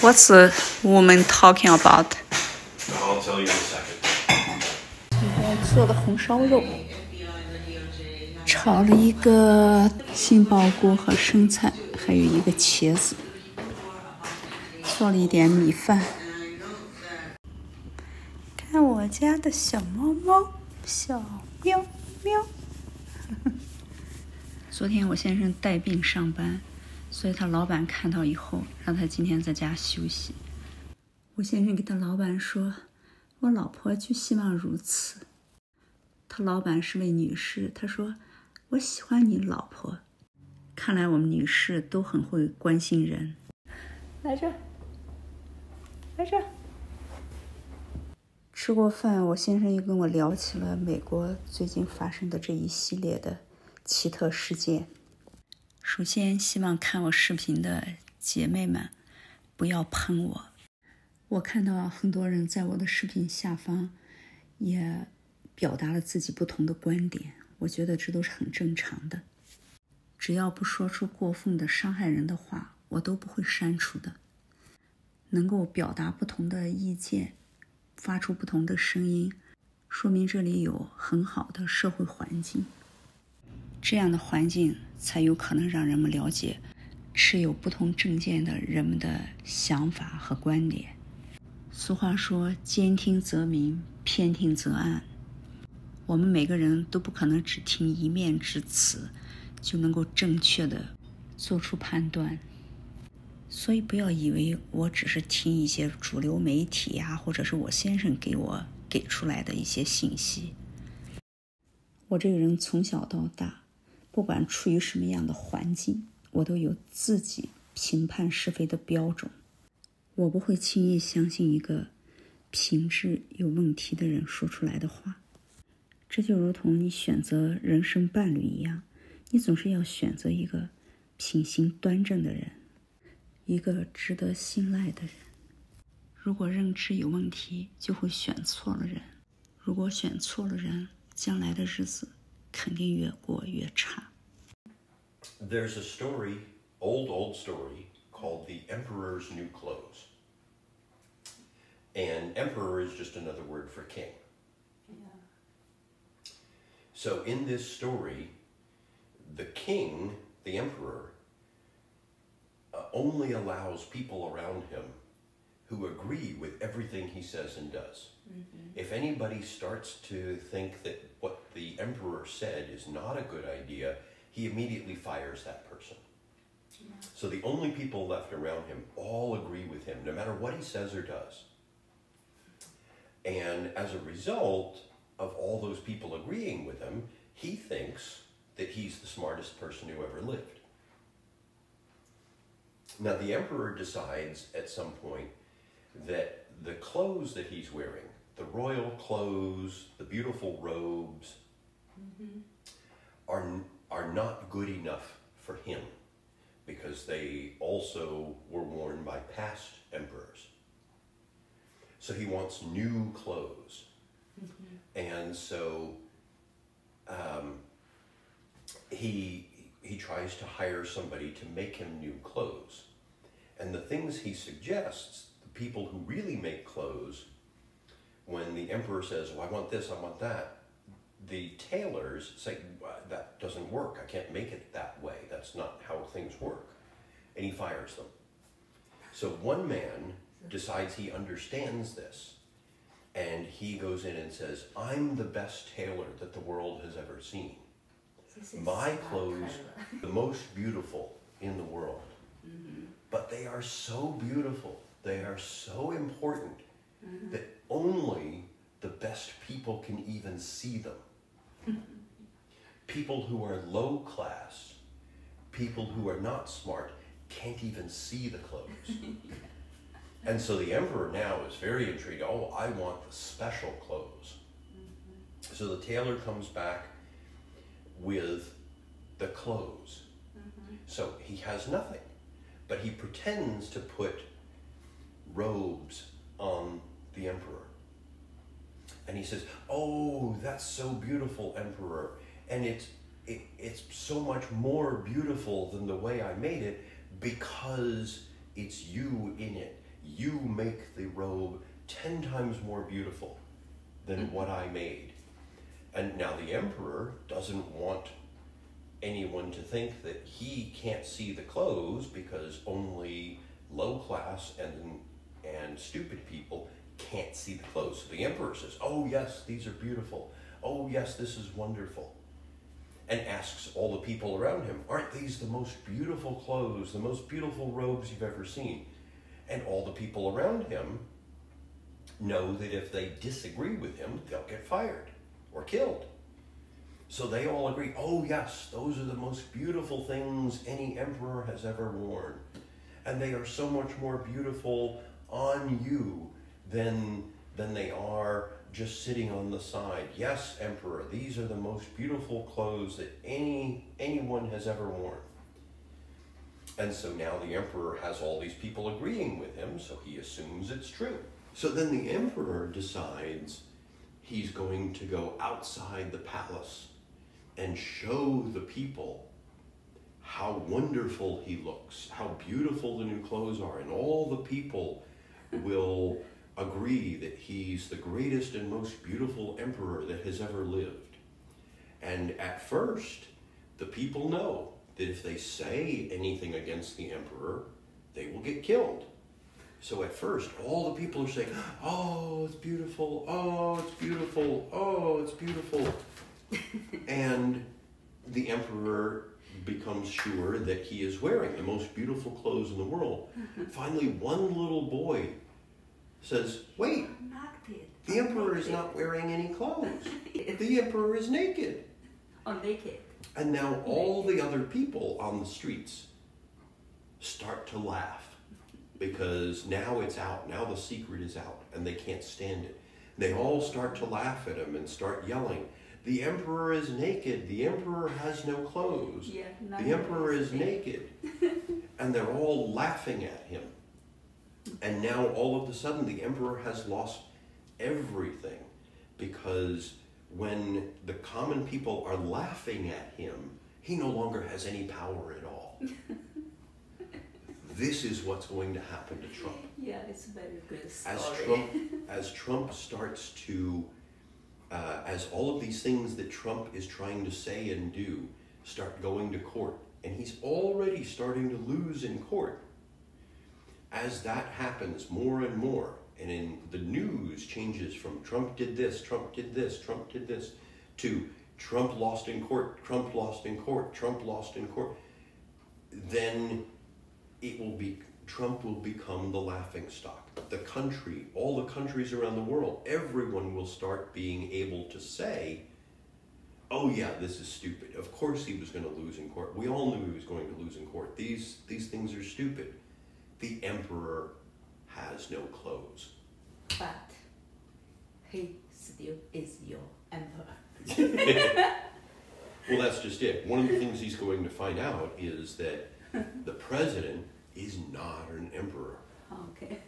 What's the woman talking about? I'll tell you in a second. 今天做了红烧肉，炒了一个杏鲍菇和生菜，还有一个茄子，做了一点米饭。看我家的小猫猫，小喵喵。昨天我先生带病上班，所以他老板看到以后，让他今天在家休息。我先生给他老板说，我老婆就希望如此。他老板是位女士，他说我喜欢你老婆。看来我们女士都很会关心人。来这，来这。吃过饭，我先生又跟我聊起了美国最近发生的这一系列的奇特事件。首先，希望看我视频的姐妹们不要喷我。我看到很多人在我的视频下方也表达了自己不同的观点，我觉得这都是很正常的。只要不说出过分的伤害人的话，我都不会删除的。能够表达不同的意见，发出不同的声音，说明这里有很好的社会环境。这样的环境才有可能让人们了解持有不同政见的人们的想法和观点。俗话说，兼听则明，偏听则暗。我们每个人都不可能只听一面之词就能够正确的做出判断，所以不要以为我只是听一些主流媒体呀，或者是我先生给出来的一些信息。我这个人从小到大，不管处于什么样的环境，我都有自己评判是非的标准。我不会轻易相信一个品质有问题的人说出来的话。这就如同你选择人生伴侣一样，你总是要选择一个品行端正的人，一个值得信赖的人。如果认知有问题，就会选错了人。如果选错了人，将来的日子肯定越过越差。There's a story, old story, called The Emperor's New Clothes. And emperor is just another word for king. Yeah. So in this story, the king, the emperor, only allows people around him who agree with everything he says and does. Mm-hmm. If anybody starts to think that what the emperor said is not a good idea, he immediately fires that person. Yeah. So the only people left around him all agree with him, no matter what he says or does. And as a result of all those people agreeing with him, he thinks that he's the smartest person who ever lived. Now the emperor decides at some point that the clothes that he's wearing, the royal clothes, the beautiful robes, Mm-hmm. are not good enough for him, because they also were worn by past emperors. So he wants new clothes. Mm-hmm. And so he tries to hire somebody to make him new clothes. And the things he suggests, the people who really make clothes, when the emperor says, well, I want this, I want that, the tailors say, that doesn't work. I can't make it that way. That's not how things work. And he fires them. So one man decides he understands this, and he goes in and says, I'm the best tailor that the world has ever seen. My clothes, the most beautiful in the world. Mm-hmm. But they are so beautiful, they are so important, Mm-hmm. that only the best people can even see them. People who are low class, people who are not smart, can't even see the clothes. And so the emperor now is very intrigued. Oh, I want the special clothes. Mm-hmm. So the tailor comes back with the clothes. Mm-hmm. So he has nothing, but he pretends to put robes on the emperor. And he says, oh, that's so beautiful, emperor. And it's so much more beautiful than the way I made it, because it's you in it. you make the robe 10 times more beautiful than what I made. And now the emperor doesn't want anyone to think that he can't see the clothes because only low class and stupid people can't see the clothes. So the emperor says, oh yes, these are beautiful. Oh yes, this is wonderful. And asks all the people around him, aren't these the most beautiful clothes, the most beautiful robes you've ever seen? And all the people around him know that if they disagree with him, they'll get fired or killed. So they all agree, oh yes, those are the most beautiful things any emperor has ever worn. And they are so much more beautiful on you than they are just sitting on the side. Yes, emperor, these are the most beautiful clothes that anyone has ever worn. And so now the emperor has all these people agreeing with him, so he assumes it's true. So then the emperor decides he's going to go outside the palace and show the people how wonderful he looks, how beautiful the new clothes are, and all the people will agree that he's the greatest and most beautiful emperor that has ever lived. And at first, the people know that if they say anything against the emperor, they will get killed. So at first, all the people are saying, oh, it's beautiful, oh, it's beautiful, oh, it's beautiful. And the emperor becomes sure that he is wearing the most beautiful clothes in the world. Finally, one little boy says, wait, the emperor is not wearing any clothes. The emperor is naked. Oh, naked. And now all the other people on the streets start to laugh because now it's out. Now the secret is out and they can't stand it. They all start to laugh at him and start yelling, the emperor is naked. The emperor has no clothes. Yeah, the emperor is naked. And they're all laughing at him. And now all of a sudden the emperor has lost everything because when the common people are laughing at him, he no longer has any power at all. This is what's going to happen to Trump. Yeah, it's a very good story. As Trump starts to, as all of these things that Trump is trying to say and do start going to court, and he's already starting to lose in court, as that happens more and more, and in the news changes from Trump did this, Trump did this, Trump did this, to Trump lost in court, Trump lost in court, Trump lost in court, then Trump will become the laughingstock. The country, all the countries around the world, everyone will start being able to say, oh yeah, this is stupid. Of course he was going to lose in court. We all knew he was going to lose in court. These things are stupid. The emperor has no clothes. But he still is your emperor. Well, that's just it. One of the things he's going to find out is that the president is not an emperor. Okay.